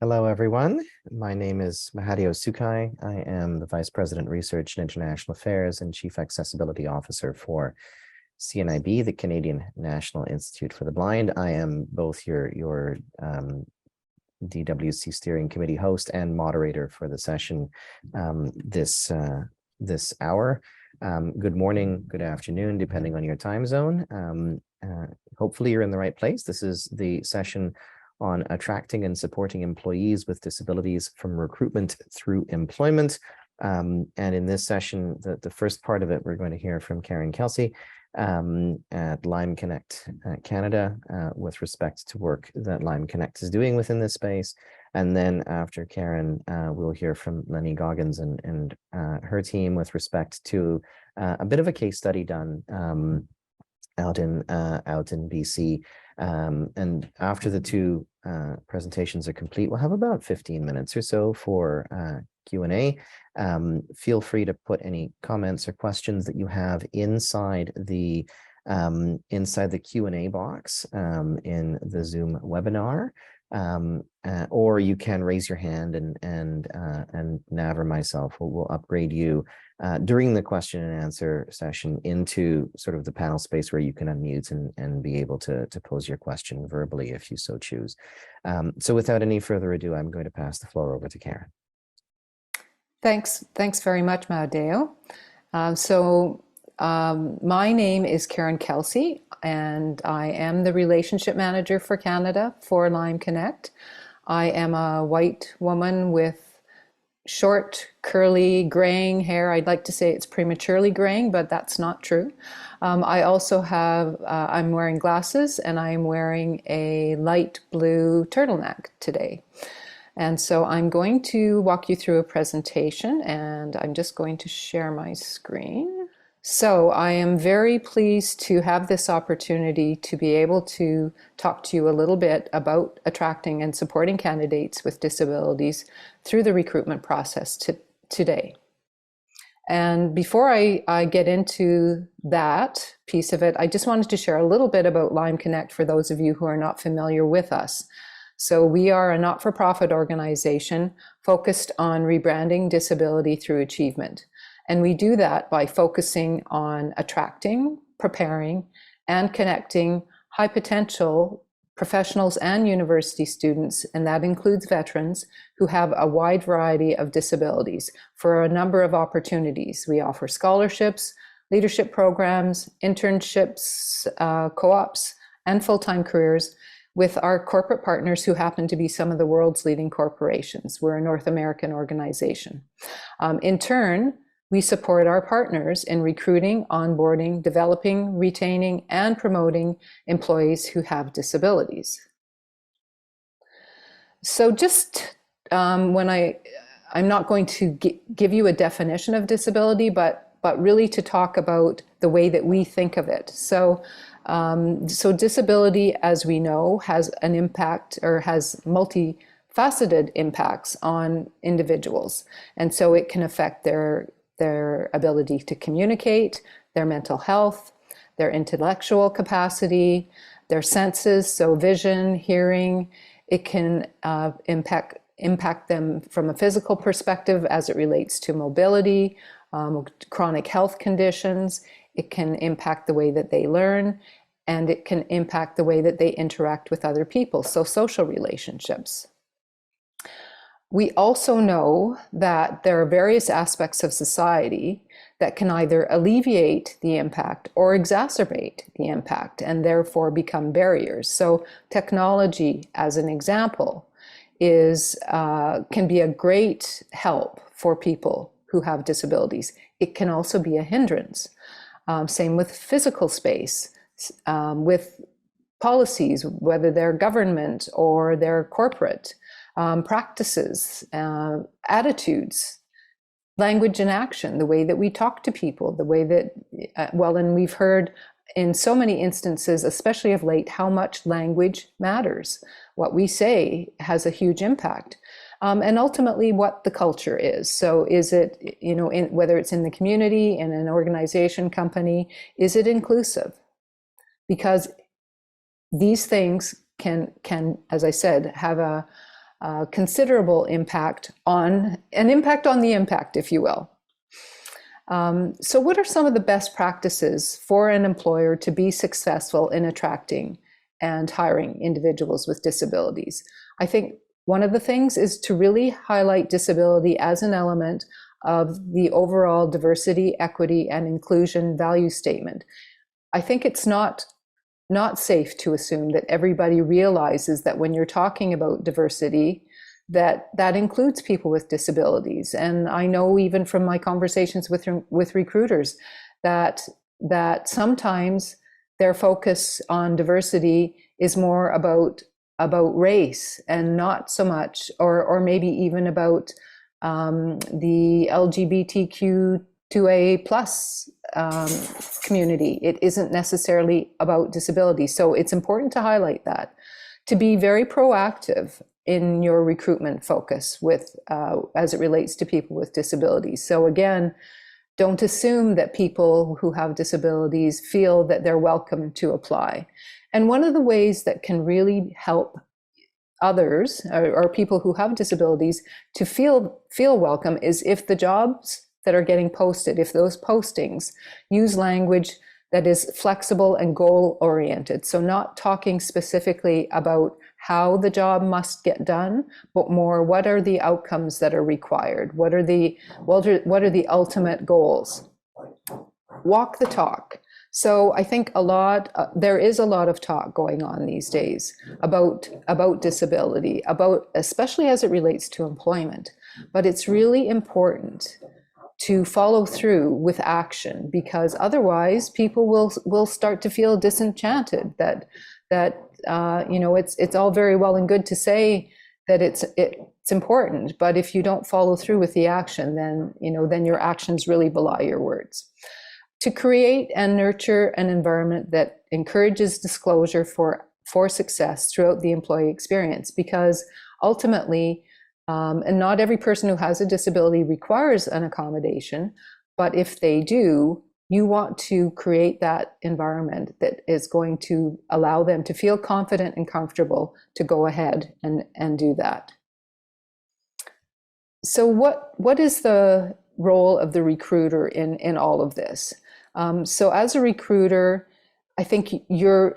Hello, everyone. My name is Mahadio Sukai. I am the Vice President, Research and International Affairs and Chief Accessibility Officer for CNIB, the Canadian National Institute for the Blind. I am both your DWC Steering Committee host and moderator for the session this hour. Good morning, good afternoon, depending on your time zone. Hopefully you're in the right place. This is the session on attracting and supporting employees with disabilities from recruitment through employment. And in this session, the first part of it, we're going to hear from Karen Kelsey at Lime Connect Canada with respect to work that Lime Connect is doing within this space. And then after Karen, we'll hear from Lenny Goggins and her team with respect to a bit of a case study done out in BC. And after the two presentations are complete, we'll have about 15 minutes or so for Q&A. Feel free to put any comments or questions that you have inside the Q&A box in the Zoom webinar. Or you can raise your hand and Nav or myself will upgrade you during the question and answer session into sort of the panel space where you can unmute and be able to pose your question verbally if you so choose. So without any further ado, I'm going to pass the floor over to Karen. Thanks very much, Mahadio. My name is Karen Kelsey, and I am the Relationship Manager for Canada for Lime Connect. I am a white woman with short, curly, graying hair. I'd like to say it's prematurely graying, but that's not true. I also have, I'm wearing glasses and I'm wearing a light blue turtleneck today. And so I'm going to walk you through a presentation, and I'm just going to share my screen. So I am very pleased to have this opportunity to be able to talk to you a little bit about attracting and supporting candidates with disabilities through the recruitment process today. And before I get into that piece of it, I just wanted to share a little bit about Lime Connect for those of you who are not familiar with us. So we are a not-for-profit organization focused on rebranding disability through achievement. And we do that by focusing on attracting, preparing, and connecting high potential professionals and university students, and that includes veterans who have a wide variety of disabilities for a number of opportunities. We offer scholarships, leadership programs, internships, co-ops, and full-time careers with our corporate partners who happen to be some of the world's leading corporations. We're a North American organization. In turn, we support our partners in recruiting, onboarding, developing, retaining, and promoting employees who have disabilities. So just I'm not going to give you a definition of disability, but really to talk about the way that we think of it. So disability, as we know, has an impact or has multifaceted impacts on individuals. And so it can affect their ability to communicate, their mental health, their intellectual capacity, their senses, so vision, hearing. It can impact them from a physical perspective as it relates to mobility, chronic health conditions. It can impact the way that they learn, and it can impact the way that they interact with other people, so social relationships. We also know that there are various aspects of society that can either alleviate the impact or exacerbate the impact and therefore become barriers. So technology, as an example, can be a great help for people who have disabilities. It can also be a hindrance. Same with physical space, with policies, whether they're government or they're corporate, practices, attitudes, language and action, the way that we talk to people, the way that, and we've heard in so many instances, especially of late, how much language matters. What we say has a huge impact. And ultimately what the culture is. So is it, whether it's in the community, in an organization, company, is it inclusive? Because these things can, as I said, have considerable impact on the impact, if you will. So what are some of the best practices for an employer to be successful in attracting and hiring individuals with disabilities? I think one of the things is to really highlight disability as an element of the overall diversity, equity, and inclusion value statement. I think it's not safe to assume that everybody realizes that when you're talking about diversity, that includes people with disabilities. And I know even from my conversations with recruiters that sometimes their focus on diversity is more about race and not so much, or maybe even about the LGBTQ2A plus community. It isn't necessarily about disability. So it's important to highlight that, to be very proactive in your recruitment focus with as it relates to people with disabilities. So again, don't assume that people who have disabilities feel that they're welcome to apply. And one of the ways that can really help others or people who have disabilities to feel welcome is if the jobs that are getting posted, if those postings use language that is flexible and goal oriented. So not talking specifically about how the job must get done, but more what are the outcomes that are required? What are the ultimate goals? Walk the talk. So I think there is a lot of talk going on these days about disability, especially as it relates to employment. But it's really important to follow through with action, because otherwise people will start to feel disenchanted that it's all very well and good to say that it's important, but if you don't follow through with the action, then your actions really belie your words. To create and nurture an environment that encourages disclosure for success throughout the employee experience, because ultimately, and not every person who has a disability requires an accommodation, but if they do, you want to create that environment that is going to allow them to feel confident and comfortable to go ahead and do that. So what is the role of the recruiter in all of this? So as a recruiter, I think you're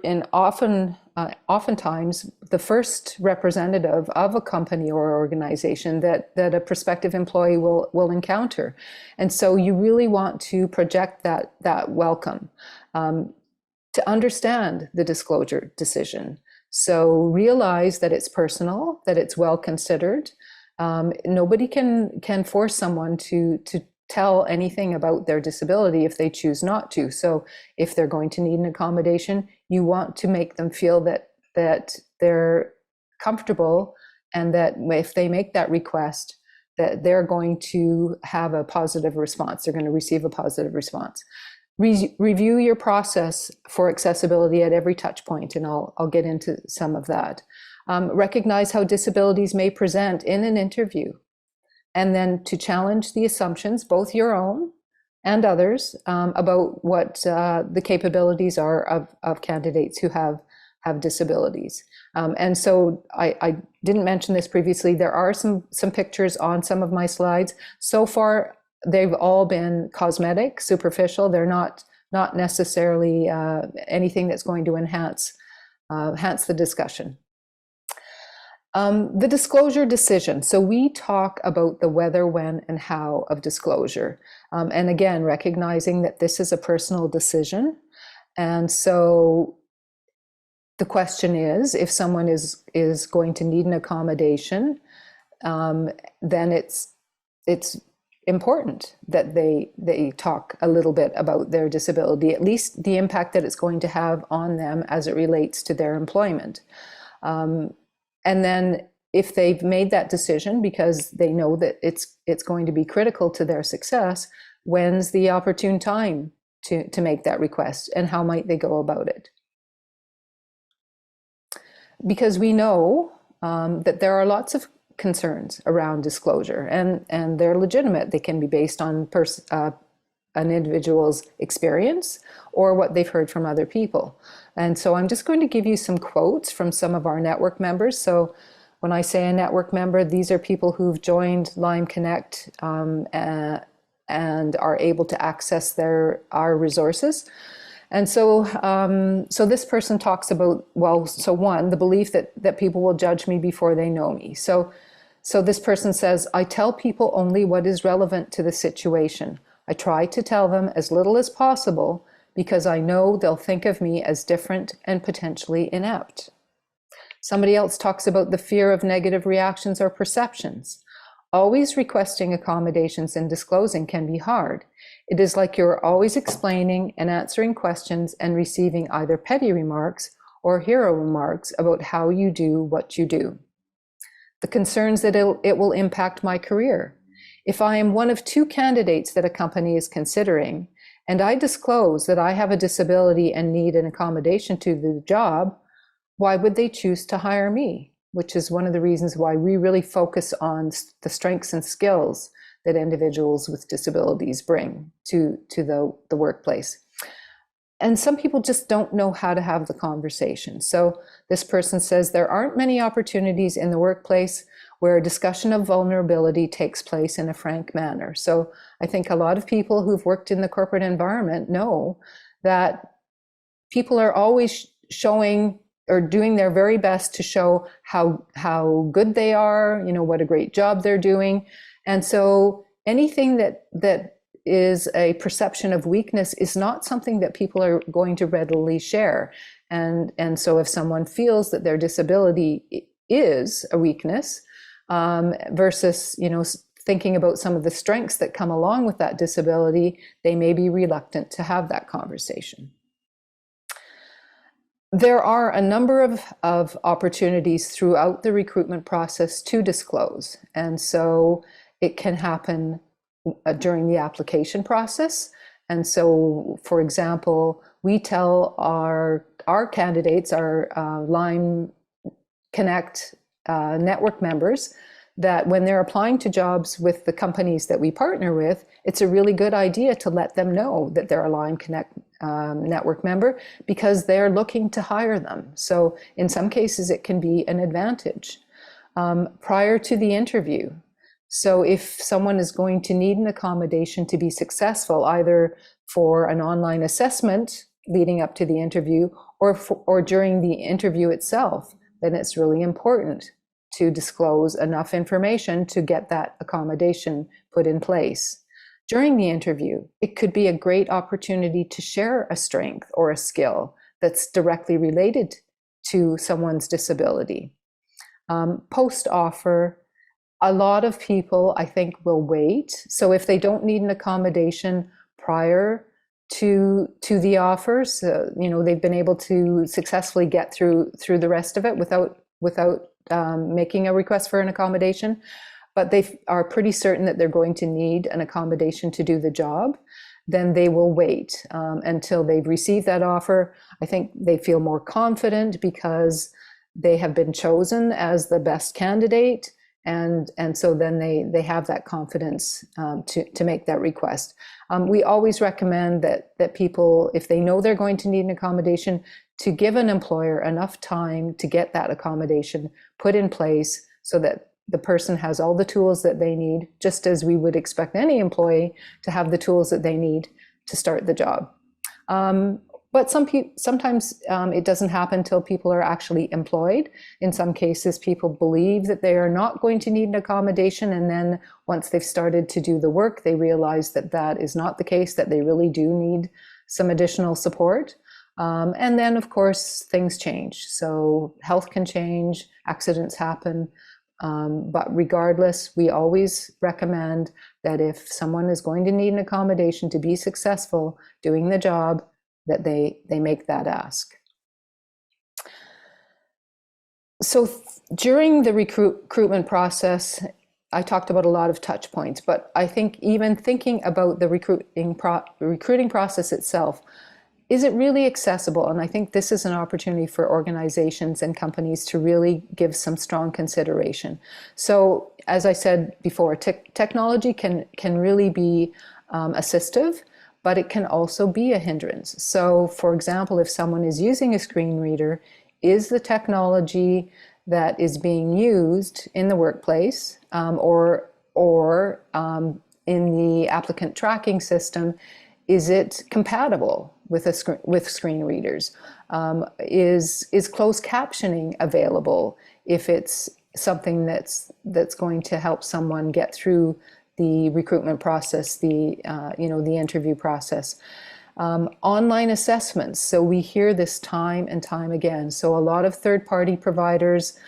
oftentimes the first representative of a company or organization that a prospective employee will encounter. And so you really want to project that welcome, to understand the disclosure decision. So realize that it's personal, that it's well considered. Nobody can force someone to tell anything about their disability if they choose not to. So if they're going to need an accommodation, you want to make them feel that they're comfortable, and that if they make that request, that they're going to have a positive response. They're going to receive a positive response. Review your process for accessibility at every touch point, and I'll get into some of that. Recognize how disabilities may present in an interview, and then to challenge the assumptions, both your own and others, about what the capabilities are of candidates who have disabilities. And so I didn't mention this previously. There are some pictures on some of my slides. So far, they've all been cosmetic, superficial. They're not necessarily anything that's going to enhance the discussion. The disclosure decision. So we talk about the whether, when, and how of disclosure. And again, recognizing that this is a personal decision. And so the question is, if someone is going to need an accommodation, then it's important that they talk a little bit about their disability, at least the impact that it's going to have on them as it relates to their employment. And then if they've made that decision because they know that it's going to be critical to their success, when's the opportune time to make that request, and how might they go about it? Because we know that there are lots of concerns around disclosure, and they're legitimate. They can be based on an individual's experience or what they've heard from other people. And so I'm just going to give you some quotes from some of our network members. So When I say a network member, these are people who've joined Lime Connect and are able to access our resources. And so, so this person talks about, well, so one, the belief that people will judge me before they know me. So this person says, I tell people only what is relevant to the situation. I try to tell them as little as possible because I know they'll think of me as different and potentially inept. Somebody else talks about the fear of negative reactions or perceptions. Always requesting accommodations and disclosing can be hard. It is like you're always explaining and answering questions and receiving either petty remarks or hero remarks about how you do what you do. The concerns that it will impact my career. If I am one of 2 candidates that a company is considering, and I disclose that I have a disability and need an accommodation to the job, why would they choose to hire me? Which is one of the reasons why we really focus on the strengths and skills that individuals with disabilities bring to the workplace. And some people just don't know how to have the conversation. So this person says there aren't many opportunities in the workplace where a discussion of vulnerability takes place in a frank manner. So I think a lot of people who've worked in the corporate environment know that people are always showing or doing their very best to show how good they are, what a great job they're doing. And so anything that is a perception of weakness is not something that people are going to readily share. And so if someone feels that their disability is a weakness, versus, thinking about some of the strengths that come along with that disability, they may be reluctant to have that conversation. There are a number of opportunities throughout the recruitment process to disclose. And so it can happen during the application process. And so, for example, we tell our candidates, our Lime Connect network members, that when they're applying to jobs with the companies that we partner with, it's a really good idea to let them know that they're a Lime Connect network member because they're looking to hire them. So in some cases, it can be an advantage. Prior to the interview, so if someone is going to need an accommodation to be successful, either for an online assessment leading up to the interview or during the interview itself, then it's really important to disclose enough information to get that accommodation put in place. During the interview, it could be a great opportunity to share a strength or a skill that's directly related to someone's disability. Post-offer, a lot of people, I think, will wait. So if they don't need an accommodation prior to the offers, they've been able to successfully get through the rest of it without making a request for an accommodation, but they are pretty certain that they're going to need an accommodation to do the job, then they will wait until they've received that offer. I think they feel more confident because they have been chosen as the best candidate, and so then they have that confidence to make that request. We always recommend that people, if they know they're going to need an accommodation, to give an employer enough time to get that accommodation put in place so that the person has all the tools that they need, just as we would expect any employee to have the tools that they need to start the job. But sometimes it doesn't happen until people are actually employed. In some cases, people believe that they are not going to need an accommodation, and then once they've started to do the work, they realize that that is not the case, that they really do need some additional support. And then, of course, things change. So health can change, accidents happen. But regardless, we always recommend that if someone is going to need an accommodation to be successful doing the job, that they make that ask. So during the recruitment process, I talked about a lot of touch points, but I think even thinking about the recruiting process itself, is it really accessible? And I think this is an opportunity for organizations and companies to really give some strong consideration. So as I said before, technology can really be assistive, but it can also be a hindrance. So for example, if someone is using a screen reader, is the technology that is being used in the workplace, or in the applicant tracking system, is it compatible with screen readers? Is closed captioning available if it's something that's going to help someone get through the recruitment process, the interview process? Online assessments. So we hear this time and time again. So a lot of third-party providers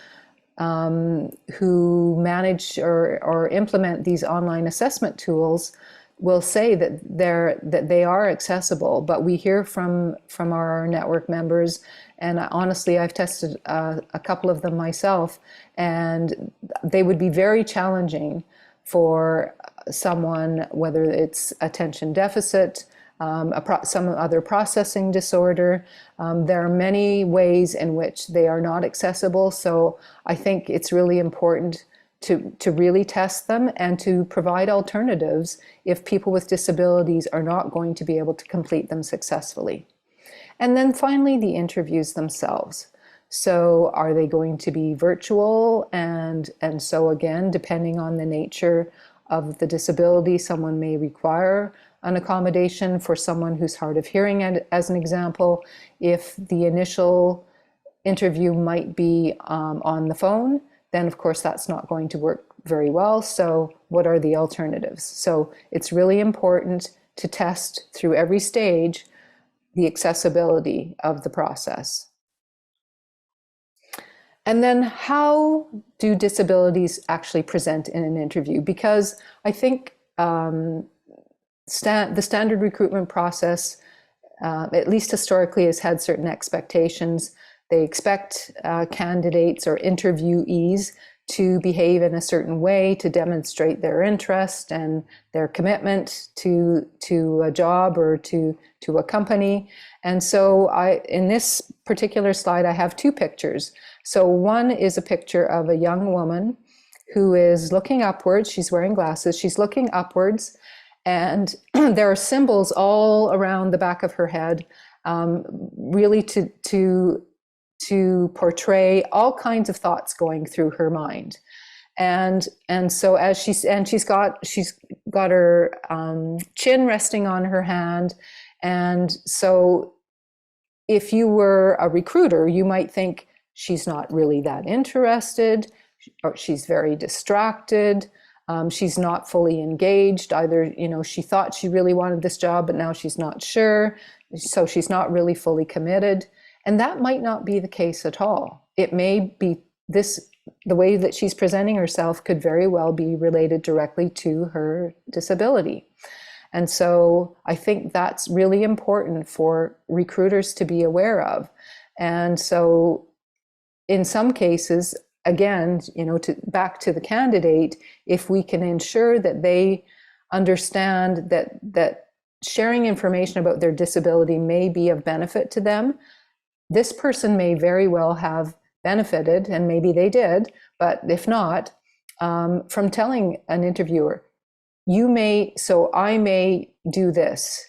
who manage or implement these online assessment tools will say that they are accessible, but we hear from our network members, and honestly, I've tested a couple of them myself, and they would be very challenging for someone, whether it's attention deficit, some other processing disorder. There are many ways in which they are not accessible. So I think it's really important to really test them and to provide alternatives if people with disabilities are not going to be able to complete them successfully. And then finally, the interviews themselves. So are they going to be virtual? And so again, depending on the nature of the disability, someone may require an accommodation. For someone who's hard of hearing, as an example, if the initial interview might be on the phone, then of course that's not going to work very well. So what are the alternatives? So it's really important to test through every stage the accessibility of the process. And then how do disabilities actually present in an interview? Because I think the standard recruitment process, at least historically, has had certain expectations. They expect candidates or interviewees to behave in a certain way to demonstrate their interest and their commitment to a job or to a company. And so in this particular slide, I have two pictures. So one is a picture of a young woman who is looking upwards. She's wearing glasses. She's looking upwards, and there are symbols all around the back of her head, really to portray all kinds of thoughts going through her mind. And so as she's got her chin resting on her hand. And so if you were a recruiter, you might think she's not really that interested, or she's very distracted. She's not fully engaged. Either, she thought she really wanted this job, but now she's not sure. So she's not really fully committed. And that might not be the case at all. It may be the way that she's presenting herself could very well be related directly to her disability. And so I think that's really important for recruiters to be aware of. And so in some cases, again, back to the candidate, if we can ensure that they understand that sharing information about their disability may be of benefit to them, this person may very well have benefited, and maybe they did, but if not, from telling an interviewer, I may do this,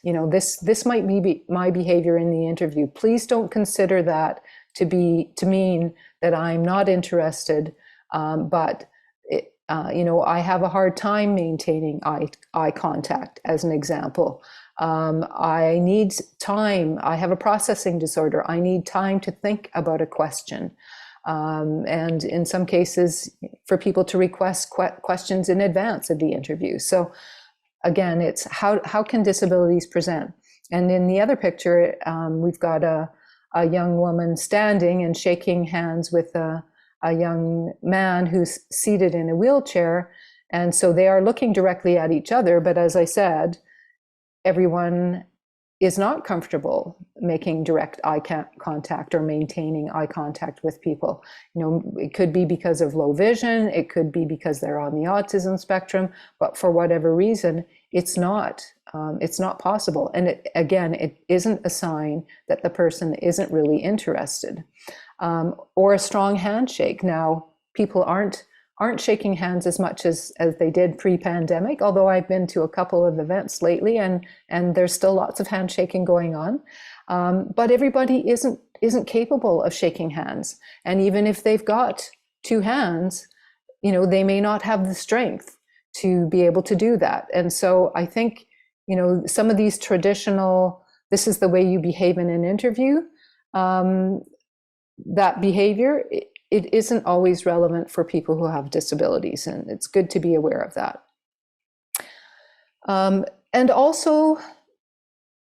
this might be my behavior in the interview. Please don't consider that to mean that I'm not interested, but I have a hard time maintaining eye contact, as an example. I need time. I have a processing disorder. I need time to think about a question. And in some cases, for people to request questions in advance of the interview. So again, it's how can disabilities present? And in the other picture, we've got a young woman standing and shaking hands with a young man who's seated in a wheelchair. And so they are looking directly at each other. But as I said, everyone is not comfortable making direct eye contact or maintaining eye contact with people. It could be because of low vision. It could be because they're on the autism spectrum. But for whatever reason, it's not possible. And it isn't a sign that the person isn't really interested. Or a strong handshake. Now, people aren't shaking hands as much as they did pre-pandemic, although I've been to a couple of events lately, and there's still lots of handshaking going on. But everybody isn't capable of shaking hands. And even if they've got two hands, they may not have the strength to be able to do that. And so I think, some of these traditional, this is the way you behave in an interview, that behavior, it isn't always relevant for people who have disabilities, and it's good to be aware of that. And also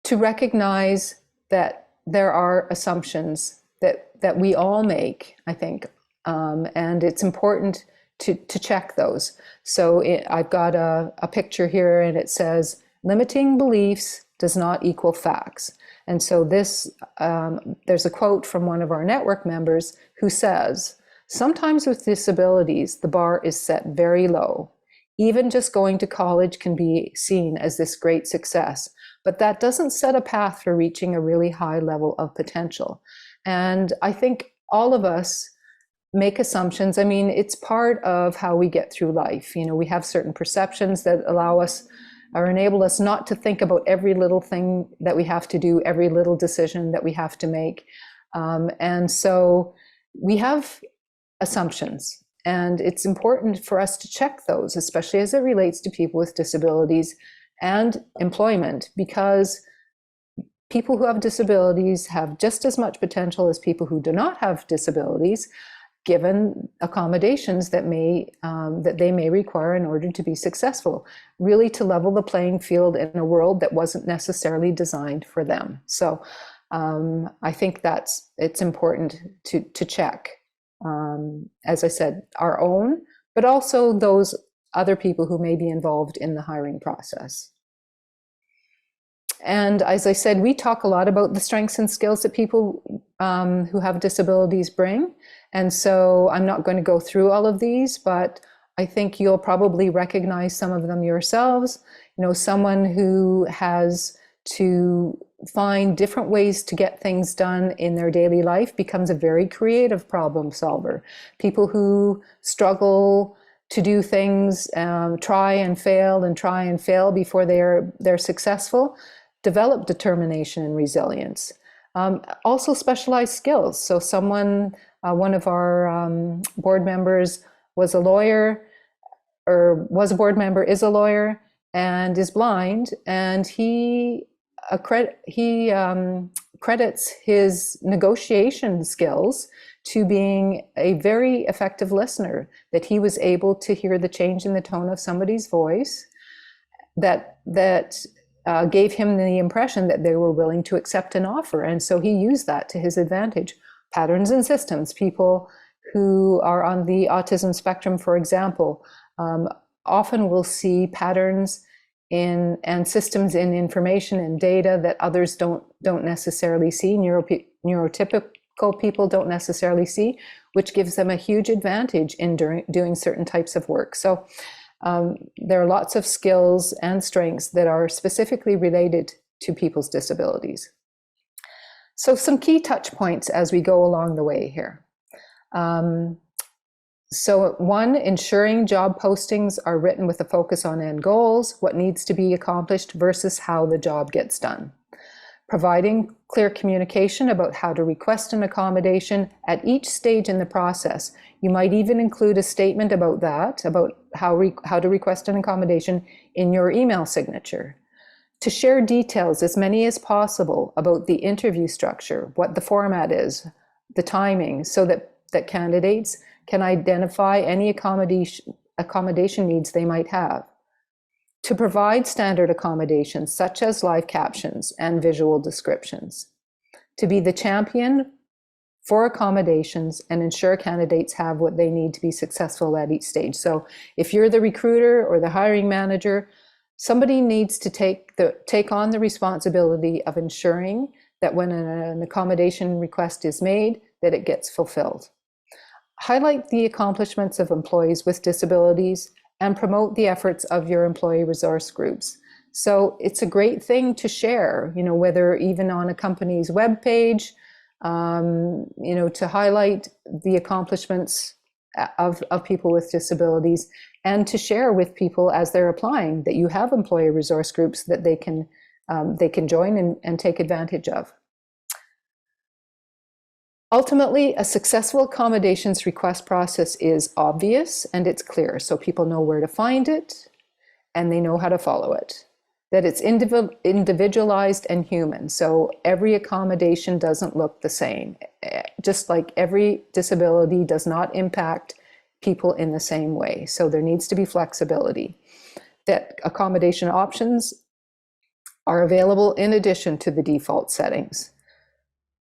to recognize that there are assumptions that we all make, I think, and it's important to check those. So I've got a picture here, and it says, limiting beliefs does not equal facts. And so this, there's a quote from one of our network members who says, sometimes with disabilities, the bar is set very low. Even just going to college can be seen as this great success, but that doesn't set a path for reaching a really high level of potential. And I think all of us make assumptions. I mean, it's part of how we get through life. We have certain perceptions that allow us or enable us not to think about every little thing that we have to do, every little decision that we have to make. And so we have assumptions, and it's important for us to check those, especially as it relates to people with disabilities and employment, because people who have disabilities have just as much potential as people who do not have disabilities, given accommodations that they may require in order to be successful, really to level the playing field in a world that wasn't necessarily designed for them. So I think it's important to check, as I said, our own, but also those other people who may be involved in the hiring process. And as I said, we talk a lot about the strengths and skills that people who have disabilities bring. And so I'm not going to go through all of these, but I think you'll probably recognize some of them yourselves. Someone who has to find different ways to get things done in their daily life becomes a very creative problem solver. People who struggle to do things, try and fail before they're successful, develop determination and resilience. Also specialized skills. So one of our board members was a lawyer, or was a board member, is a lawyer, and is blind, and he credits his negotiation skills to being a very effective listener, that he was able to hear the change in the tone of somebody's voice that gave him the impression that they were willing to accept an offer. And so he used that to his advantage. Patterns and systems. People who are on the autism spectrum, for example, often will see patterns and systems in information and data that others don't necessarily see. Neurotypical people don't necessarily see, which gives them a huge advantage in doing certain types of work. So there are lots of skills and strengths that are specifically related to people's disabilities. So some key touch points as we go along the way here. So one, ensuring job postings are written with a focus on end goals, what needs to be accomplished versus how the job gets done. Providing clear communication about how to request an accommodation at each stage in the process. You might even include a statement about that, about how to request an accommodation in your email signature. To share details, as many as possible, about the interview structure, what the format is, the timing, so that candidates can identify any accommodation needs they might have. To provide standard accommodations, such as live captions and visual descriptions. To be the champion for accommodations and ensure candidates have what they need to be successful at each stage. So if you're the recruiter or the hiring manager, somebody needs to take on the responsibility of ensuring that when an accommodation request is made, that it gets fulfilled. Highlight the accomplishments of employees with disabilities and promote the efforts of your employee resource groups. So it's a great thing to share, whether even on a company's webpage, to highlight the accomplishments of people with disabilities, and to share with people as they're applying that you have employee resource groups that they can join and take advantage of. Ultimately, a successful accommodations request process is obvious and it's clear, so people know where to find it and they know how to follow it. That it's individualized and human, so every accommodation doesn't look the same. Just like every disability does not impact people in the same way, so there needs to be flexibility. That accommodation options are available in addition to the default settings,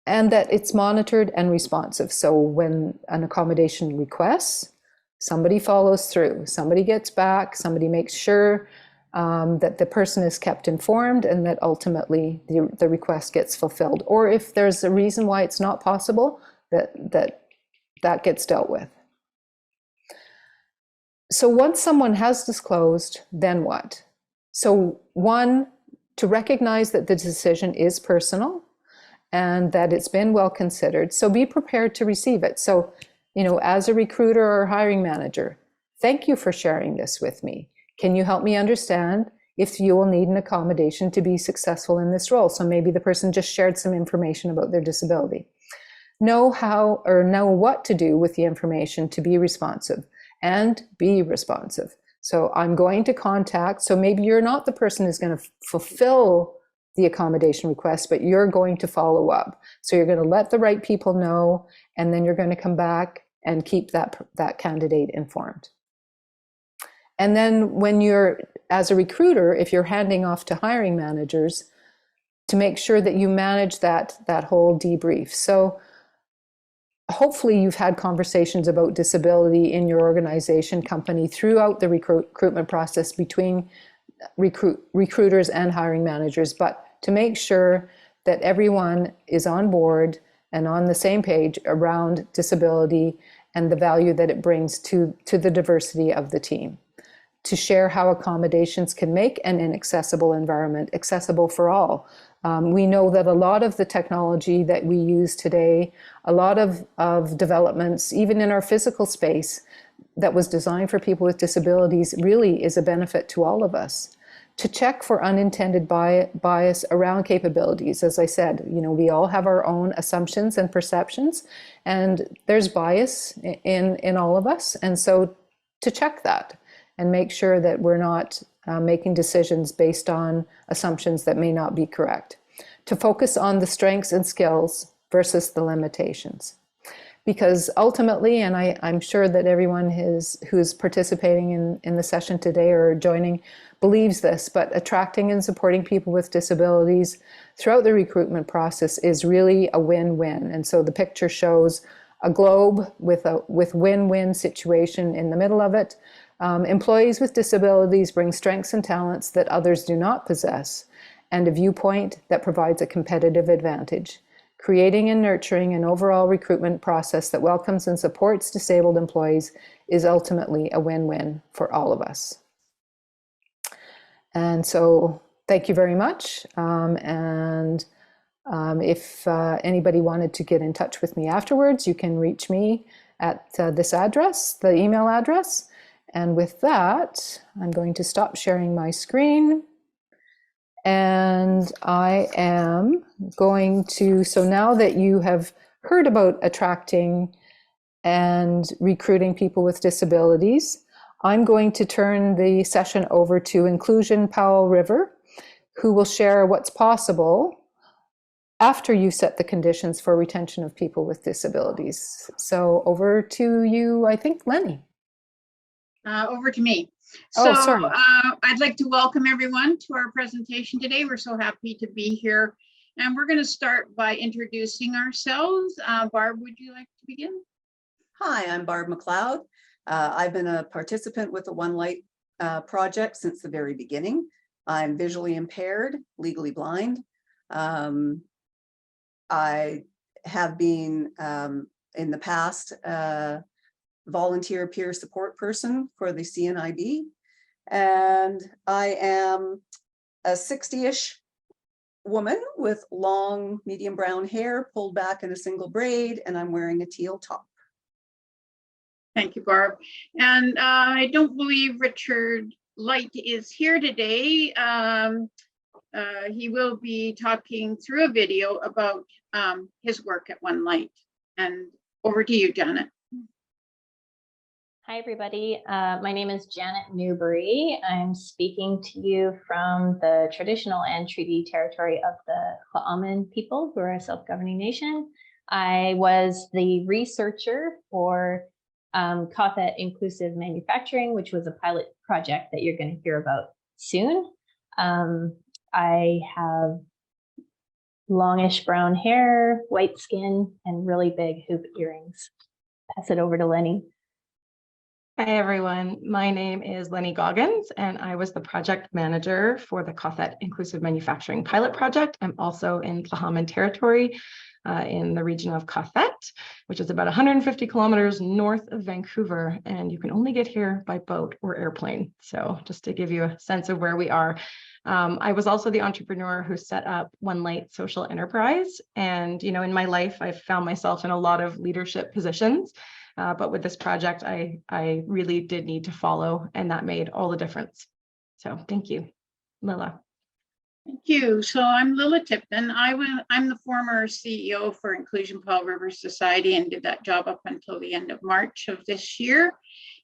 and that it's monitored and responsive. So when an accommodation requests, somebody follows through, somebody gets back, somebody makes sure that the person is kept informed and that ultimately the request gets fulfilled. Or if there's a reason why it's not possible, that gets dealt with. So once someone has disclosed, then what? So one, to recognize that the decision is personal and that it's been well considered. So be prepared to receive it. So, as a recruiter or hiring manager, thank you for sharing this with me. Can you help me understand if you will need an accommodation to be successful in this role? So maybe the person just shared some information about their disability. Know how or know what to do with the information to be responsive and be responsive. So I'm going to contact, so maybe you're not the person who's going to fulfill the accommodation request, but you're going to follow up. So you're going to let the right people know, and then you're going to come back and keep that candidate informed. And then when you're, as a recruiter, if you're handing off to hiring managers, to make sure that you manage that whole debrief. So hopefully you've had conversations about disability in your organization, company, throughout the recruitment process between recruiters and hiring managers, but to make sure that everyone is on board and on the same page around disability and the value that it brings to the diversity of the team. To share how accommodations can make an inaccessible environment accessible for all. We know that a lot of the technology that we use today, a lot of developments, even in our physical space, that was designed for people with disabilities really is a benefit to all of us. To check for unintended bias around capabilities. As I said, we all have our own assumptions and perceptions, and there's bias in all of us. And so to check that and make sure that we're not making decisions based on assumptions that may not be correct. To focus on the strengths and skills versus the limitations. Because ultimately, and I'm sure that everyone who's participating in the session today or joining believes this, but attracting and supporting people with disabilities throughout the recruitment process is really a win-win. And so the picture shows a globe with win-win situation in the middle of it. Employees with disabilities bring strengths and talents that others do not possess, and a viewpoint that provides a competitive advantage. Creating and nurturing an overall recruitment process that welcomes and supports disabled employees is ultimately a win-win for all of us. And so thank you very much. If anybody wanted to get in touch with me afterwards, you can reach me at this address, the email address. And with that, I'm going to stop sharing my screen. And I am going to, so now that you have heard about attracting and recruiting people with disabilities, I'm going to turn the session over to Inclusion Powell River, who will share what's possible after you set the conditions for retention of people with disabilities. So over to you, I think, Lenny. Over to me. Oh, sorry. I'd like to welcome everyone to our presentation today. We're so happy to be here. And we're going to start by introducing ourselves. Barb, would you like to begin? Hi, I'm Barb McLeod. I've been a participant with the One Light project since the very beginning. I'm visually impaired, legally blind. I have been in the past volunteer peer support person for the CNIB, and I am a 60-ish woman with long medium brown hair pulled back in a single braid, and I'm wearing a teal top. Thank you, Barb. And I don't believe Richard Light is here today. He will be talking through a video about his work at One Light. And over to you, Janet. Hi, everybody. My name is Janet Newbury. I'm speaking to you from the traditional and treaty territory of the Tla'amin people, who are a self-governing nation. I was the researcher for Kothet Inclusive Manufacturing, which was a pilot project that you're going to hear about soon. I have longish brown hair, white skin, and really big hoop earrings. Pass it over to Lenny. Hi, everyone. My name is Lenny Goggins, and I was the project manager for the Kothet Inclusive Manufacturing Pilot Project. I'm also in Tla'amin territory in the region of Kothet, which is about 150 kilometers north of Vancouver, and you can only get here by boat or airplane. So just to give you a sense of where we are. I was also the entrepreneur who set up One Light Social Enterprise. And, you know, in my life, I've found myself in a lot of leadership positions. But with this project, I really did need to follow, and that made all the difference. So thank you, Lilla. Thank you. So I'm Lilla Tipton. I'm the former CEO for Inclusion Powell River Society and did that job up until the end of March of this year.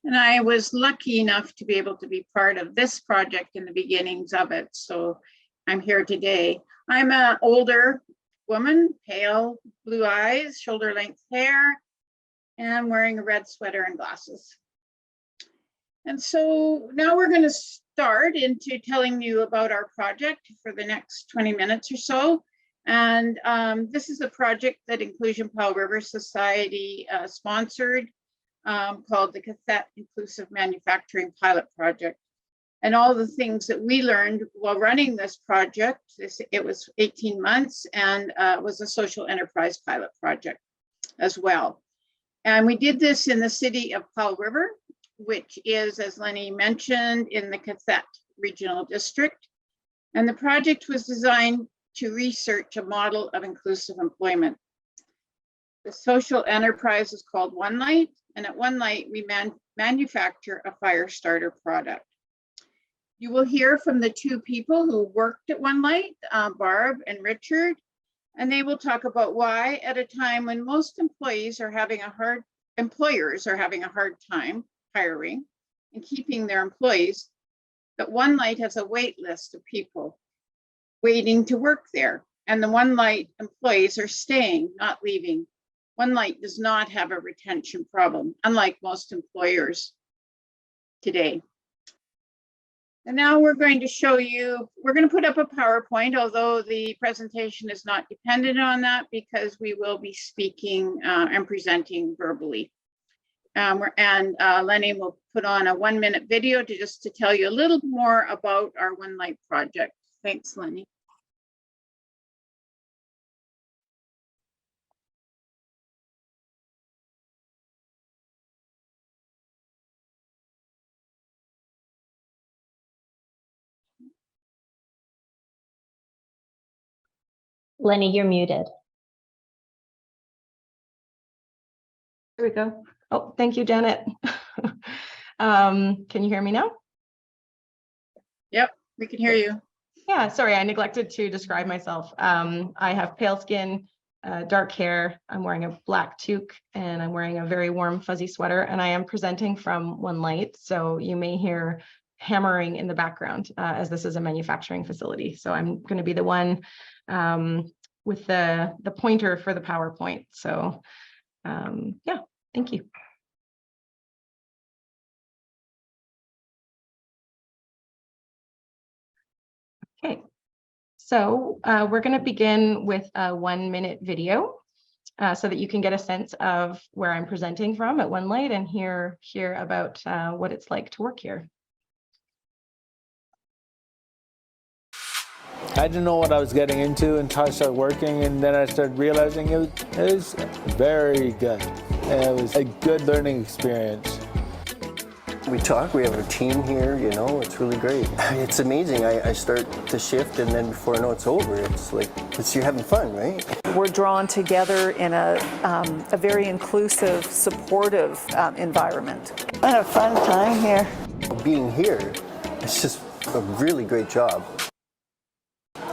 And I was lucky enough to be able to be part of this project in the beginnings of it. So I'm here today. I'm an older woman, pale, blue eyes, shoulder length hair, and I'm wearing a red sweater and glasses. And so now we're going to start into telling you about our project for the next 20 minutes or so. And this is a project that Inclusion Powell River Society sponsored called the Kothet Inclusive Manufacturing Pilot Project. And all the things that we learned while running this project, it was 18 months and was a social enterprise pilot project as well. And we did this in the city of Powell River, which is, as Lenny mentioned, in the Kothet Regional District. And the project was designed to research a model of inclusive employment. The social enterprise is called One Light, and at One Light, we manufacture a fire starter product. You will hear from the two people who worked at One Light, Barb and Richard, and they will talk about why, at a time when most employers are having a hard time hiring and keeping their employees, that One Light has a wait list of people waiting to work there. And the One Light employees are staying, not leaving. One Light does not have a retention problem, unlike most employers today. And now we're going to show you, we're going to put up a PowerPoint, although the presentation is not dependent on that because we will be speaking and presenting verbally. Lenny will put on a 1-minute video to tell you a little more about our One Light project. Thanks, Lenny. Lenny, you're muted. Here we go. Oh, thank you, Janet. Can you hear me now? Yep, we can hear you. Yeah, sorry, I neglected to describe myself. I have pale skin, dark hair. I'm wearing a black toque and I'm wearing a very warm fuzzy sweater, and I am presenting from One Light. So you may hear hammering in the background as this is a manufacturing facility. So I'm going to be the one with the pointer for the PowerPoint. So yeah, thank you. Okay, so we're going to begin with a 1-minute video so that you can get a sense of where I'm presenting from at One Light and hear about what it's like to work here. I didn't know what I was getting into until I started working, and then I started realizing it was very good. It was a good learning experience. We talk, we have a team here, you know, it's really great. It's amazing. I start the shift and then before I know it's over, it's like, you're having fun, right? We're drawn together in a very inclusive, supportive environment. I had a fun time here. Being here, it's just a really great job.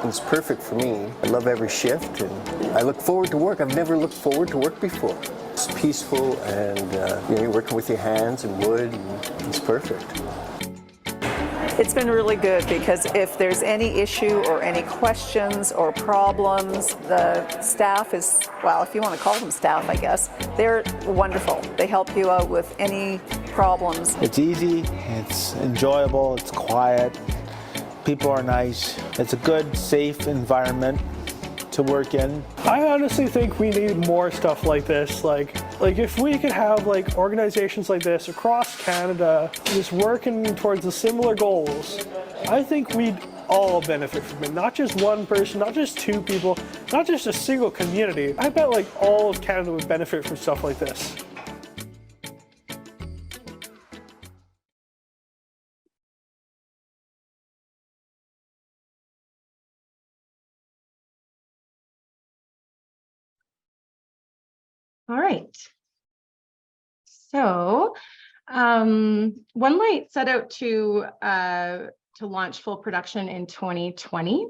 It's perfect for me. I love every shift and I look forward to work. I've never looked forward to work before. It's peaceful, and you know, you're working with your hands and wood, and it's perfect. It's been really good because if there's any issue or any questions or problems, the staff is, well, if you want to call them staff, I guess, they're wonderful. They help you out with any problems. It's easy, it's enjoyable, it's quiet, people are nice. It's a good, safe environment to work in. I honestly think we need more stuff like this. Like if we could have like organizations like this across Canada just working towards the similar goals, I think we'd all benefit from it. Not just one person, not just two people, not just a single community. I bet like all of Canada would benefit from stuff like this. All right. So OneLight set out to launch full production in 2020.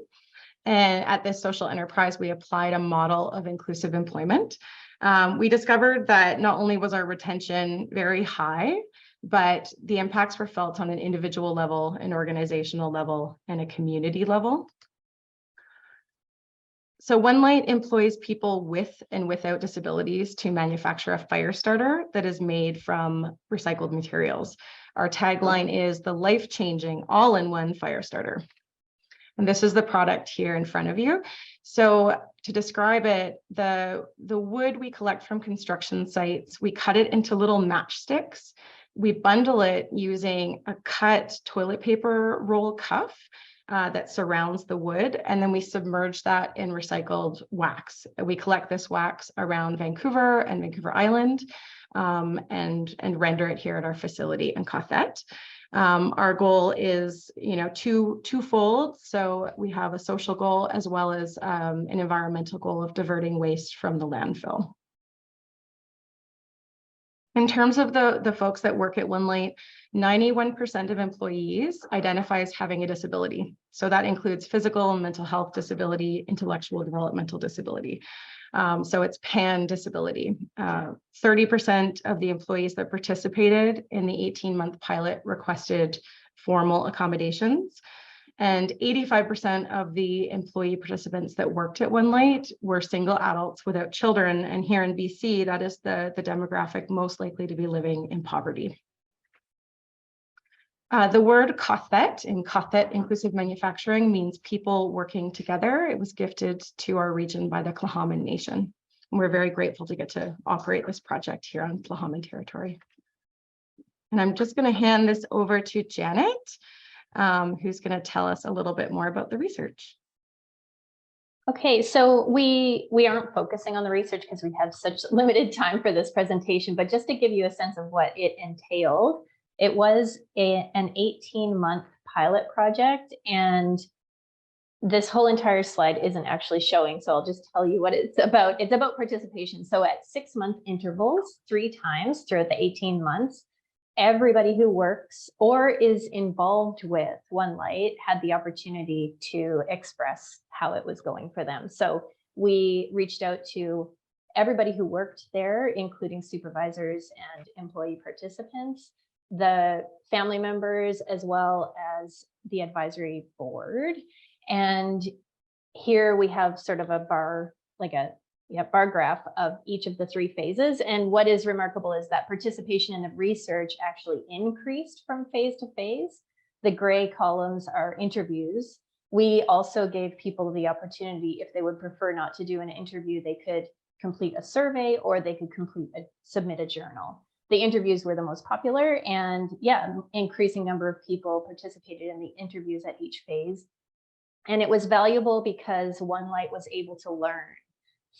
And at this social enterprise, we applied a model of inclusive employment. We discovered that not only was our retention very high, but the impacts were felt on an individual level, an organizational level, and a community level. So OneLight employs people with and without disabilities to manufacture a fire starter that is made from recycled materials. Our tagline is the life-changing all-in-one fire starter. And this is the product here in front of you. So to describe it, the wood we collect from construction sites, we cut it into little matchsticks. We bundle it using a cut toilet paper roll cuff that surrounds the wood, and then we submerge that in recycled wax. We collect this wax around Vancouver and Vancouver Island, and render it here at our facility in Cothette. Our goal is, twofold. So we have a social goal as well as an environmental goal of diverting waste from the landfill. In terms of the folks that work at OneLight, 91% of employees identify as having a disability. So that includes physical and mental health disability, intellectual developmental disability. So it's pan disability. 30% of the employees that participated in the 18-month pilot requested formal accommodations. And 85% of the employee participants that worked at OneLight were single adults without children. And here in BC, that is the demographic most likely to be living in poverty. The word Cothette in Cothette Inclusive Manufacturing means people working together. It was gifted to our region by the Tla'amin Nation. And we're very grateful to get to operate this project here on Tla'amin territory. And I'm just going to hand this over to Janet, who's going to tell us a little bit more about the research. Okay, so we aren't focusing on the research because we have such limited time for this presentation, but just to give you a sense of what it entailed, it was an 18-month pilot project, and this whole entire slide isn't actually showing, so I'll just tell you what it's about. It's about participation. So at 6-month intervals, 3 times throughout the 18 months, everybody who works or is involved with OneLight had the opportunity to express how it was going for them. So we reached out to everybody who worked there, including supervisors and employee participants, the family members, as well as the advisory board. And here we have sort of a bar, like a bar graph of each of the 3 phases. And what is remarkable is that participation in the research actually increased from phase to phase. The gray columns are interviews. We also gave people the opportunity, if they would prefer not to do an interview, they could complete a survey or they could submit a journal. The interviews were the most popular, and increasing number of people participated in the interviews at each phase. And it was valuable because OneLight was able to learn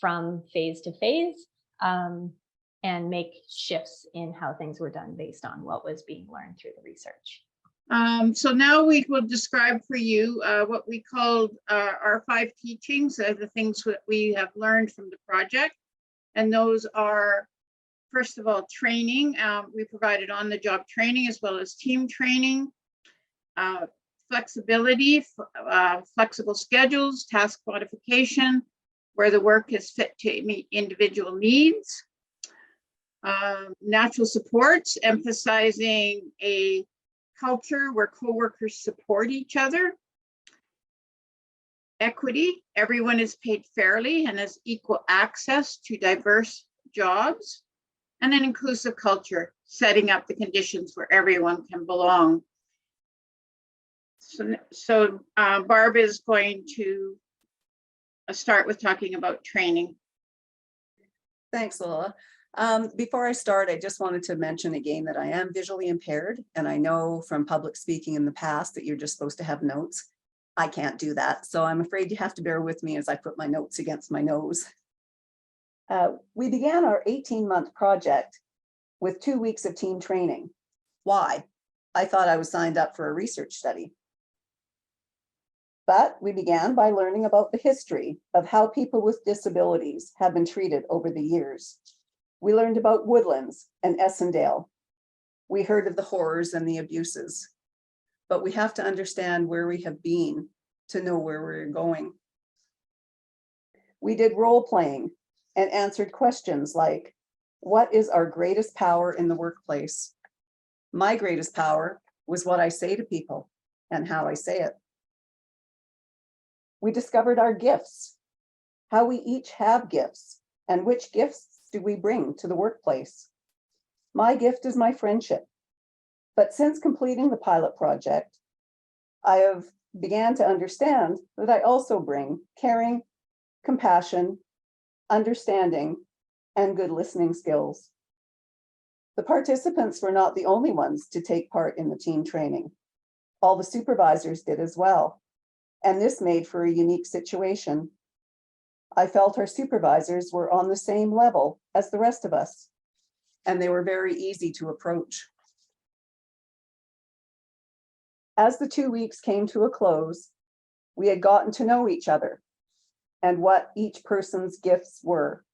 from phase to phase and make shifts in how things were done based on what was being learned through the research. So now we will describe for you what we called our 5 teachings, the things that we have learned from the project. And those are, first of all, training. We provided on-the-job training as well as team training, flexibility, flexible schedules, task modification, where the work is fit to meet individual needs. Natural supports, emphasizing a culture where coworkers support each other. Equity, everyone is paid fairly and has equal access to diverse jobs. And an inclusive culture, setting up the conditions where everyone can belong. So Barb is going to start with talking about training. Thanks, Lola. Before I start, I just wanted to mention again that I am visually impaired, and I know from public speaking in the past that you're just supposed to have notes. I can't do that, so I'm afraid you have to bear with me as I put my notes against my nose. We began our 18-month project with 2 weeks of team training. Why? I thought I was signed up for a research study. But we began by learning about the history of how people with disabilities have been treated over the years. We learned about Woodlands and Essendale. We heard of the horrors and the abuses, but we have to understand where we have been to know where we're going. We did role playing and answered questions like, what is our greatest power in the workplace? My greatest power was what I say to people and how I say it. We discovered our gifts, how we each have gifts, and which gifts do we bring to the workplace. My gift is my friendship. But since completing the pilot project, I have began to understand that I also bring caring, compassion, understanding, and good listening skills. The participants were not the only ones to take part in the team training. All the supervisors did as well, and this made for a unique situation. I felt our supervisors were on the same level as the rest of us, and they were very easy to approach. As the 2 weeks came to a close, we had gotten to know each other and what each person's gifts were.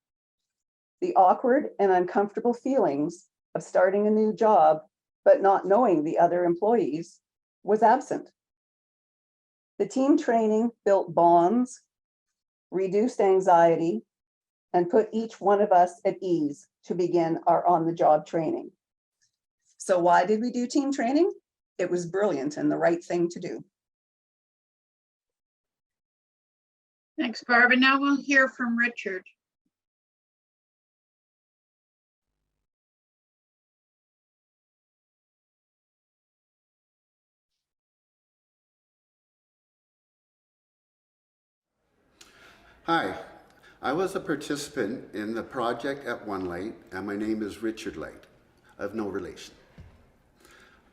The awkward and uncomfortable feelings of starting a new job, but not knowing the other employees, was absent. The team training built bonds, reduced anxiety, and put each one of us at ease to begin our on-the-job training. So why did we do team training? It was brilliant and the right thing to do. Thanks, Barb. And now we'll hear from Richard. Hi, I was a participant in the project at One Light, and my name is Richard Light, of no relation.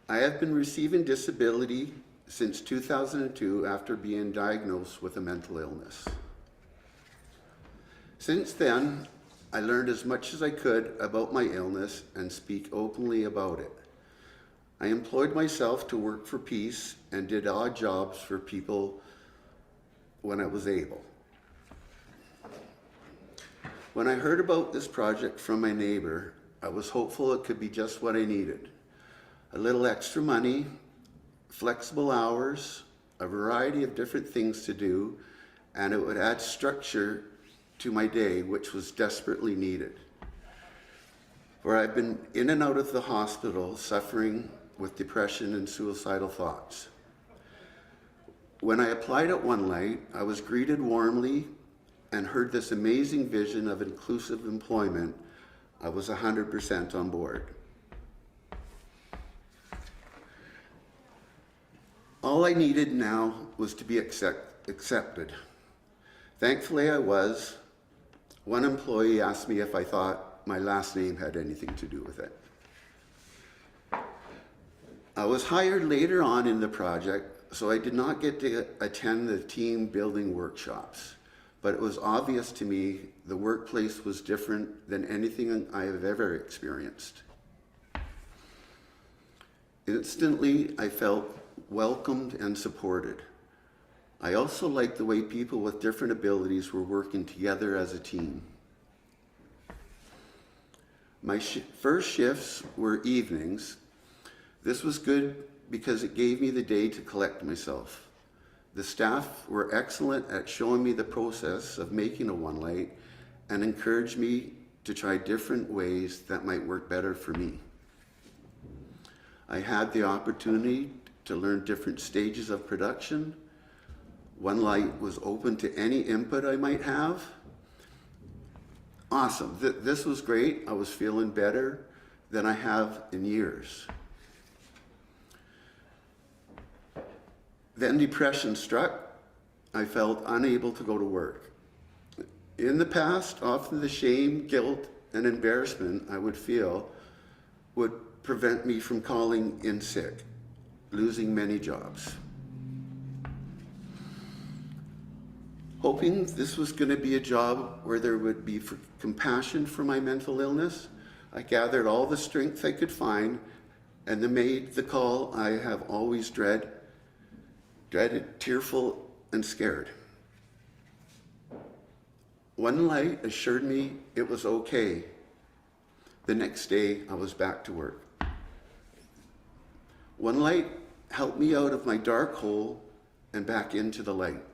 I have been receiving disability since 2002 after being diagnosed with a mental illness. Since then, I learned as much as I could about my illness and speak openly about it. I employed myself to work for peace and did odd jobs for people when I was able. When I heard about this project from my neighbor, I was hopeful it could be just what I needed. A little extra money, flexible hours, a variety of different things to do, and it would add structure to my day, which was desperately needed. For I've been in and out of the hospital suffering with depression and suicidal thoughts. When I applied at One Light, I was greeted warmly and heard this amazing vision of inclusive employment. I was 100% on board. All I needed now was to be accepted. Thankfully, I was. One employee asked me if I thought my last name had anything to do with it. I was hired later on in the project, so I did not get to attend the team building workshops. But it was obvious to me the workplace was different than anything I have ever experienced. Instantly, I felt welcomed and supported. I also liked the way people with different abilities were working together as a team. My first shifts were evenings. This was good because it gave me the day to collect myself. The staff were excellent at showing me the process of making a One Light and encouraged me to try different ways that might work better for me. I had the opportunity to learn different stages of production. One Light was open to any input I might have. Awesome, this was great. I was feeling better than I have in years. Then depression struck. I felt unable to go to work. In the past, often the shame, guilt, and embarrassment I would feel would prevent me from calling in sick, losing many jobs. Hoping this was going to be a job where there would be compassion for my mental illness, I gathered all the strength I could find and then made the call I have always dreaded, tearful, and scared. One Light assured me it was okay. The next day, I was back to work. One Light helped me out of my dark hole and back into the light.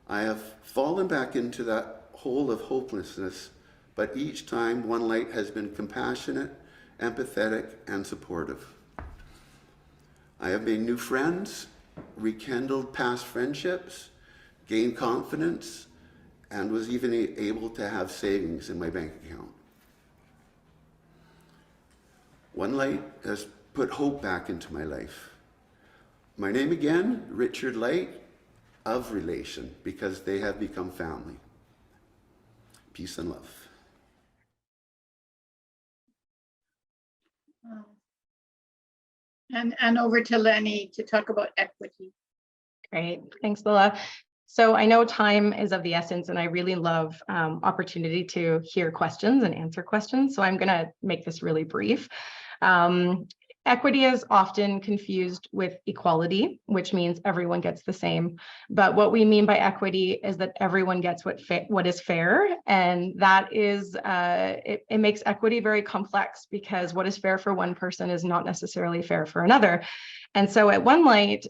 I have fallen back into that hole of hopelessness, but each time One Light has been compassionate, empathetic, and supportive. I have made new friends, rekindled past friendships, gained confidence, and was even able to have savings in my bank account. One Light has put hope back into my life. My name again, Richard Light, of Relation, because they have become family. Peace and love. And over to Lenny to talk about equity. Great, thanks, Lila. So I know time is of the essence, and I really love opportunity to hear questions and answer questions. So I'm going to make this really brief. Equity is often confused with equality, which means everyone gets the same. But what we mean by equity is that everyone gets what is fair. And that is, it makes equity very complex, because what is fair for one person is not necessarily fair for another. And so at One Light,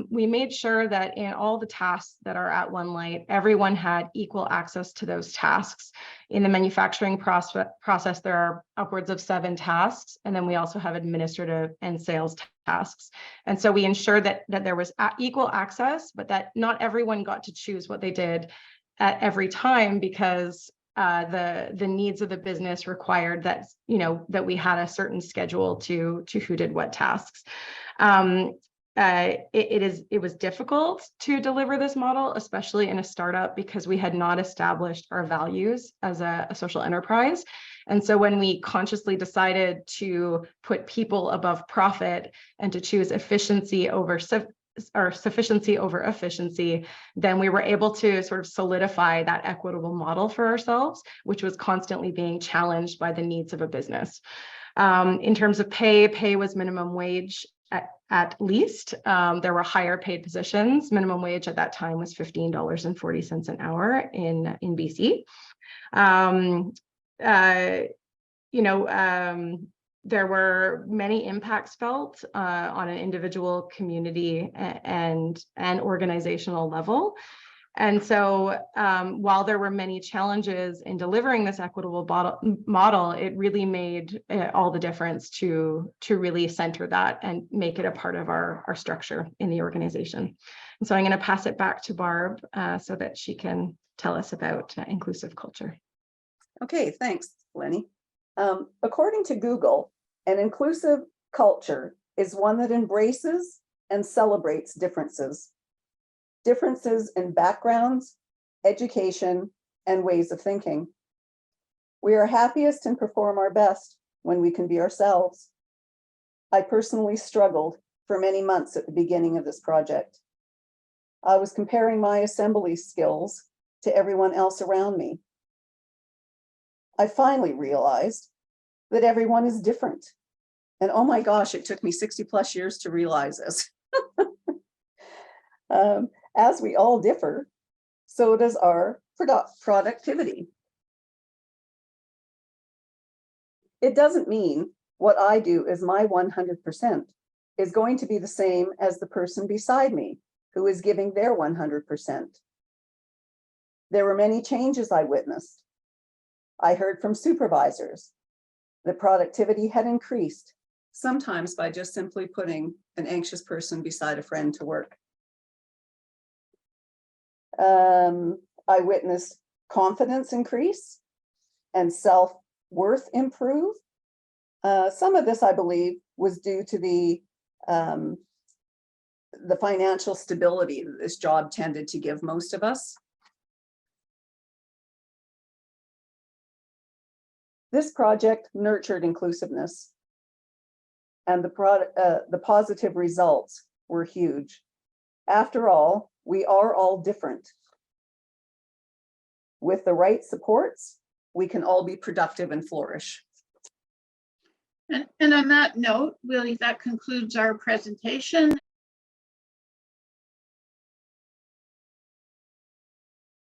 we made sure that in all the tasks that are at One Light, everyone had equal access to those tasks. In the manufacturing process, there are upwards of 7 tasks, and then we also have administrative and sales tasks. And so we ensured that there was equal access, but that not everyone got to choose what they did at every time, because the needs of the business required that, that we had a certain schedule to who did what tasks. It was difficult to deliver this model, especially in a startup, because we had not established our values as a social enterprise. And so when we consciously decided to put people above profit and to choose efficiency over sufficiency over efficiency, then we were able to sort of solidify that equitable model for ourselves, which was constantly being challenged by the needs of a business. In terms of pay was minimum wage at least. There were higher paid positions. Minimum wage at that time was $15.40 an hour in BC. There were many impacts felt on an individual, community, and organizational level. And so while there were many challenges in delivering this equitable model, it really made all the difference to really center that and make it a part of our structure in the organization. And so I'm going to pass it back to Barb so that she can tell us about inclusive culture. Okay, thanks, Lenny. According to Google, an inclusive culture is one that embraces and celebrates differences in backgrounds, education, and ways of thinking. We are happiest and perform our best when we can be ourselves. I personally struggled for many months at the beginning of this project. I was comparing my assembly skills to everyone else around me. I finally realized that everyone is different. And oh my gosh, it took me 60+ years to realize this. As we all differ, so does our productivity. It doesn't mean what I do is my 100% is going to be the same as the person beside me who is giving their 100%. There were many changes I witnessed. I heard from supervisors that productivity had increased, sometimes by just simply putting an anxious person beside a friend to work. I witnessed confidence increase and self-worth improve. Some of this, I believe, was due to the financial stability that this job tended to give most of us. This project nurtured inclusiveness, and the positive results were huge. After all, we are all different. With the right supports, we can all be productive and flourish. And on that note, Willie, that concludes our presentation.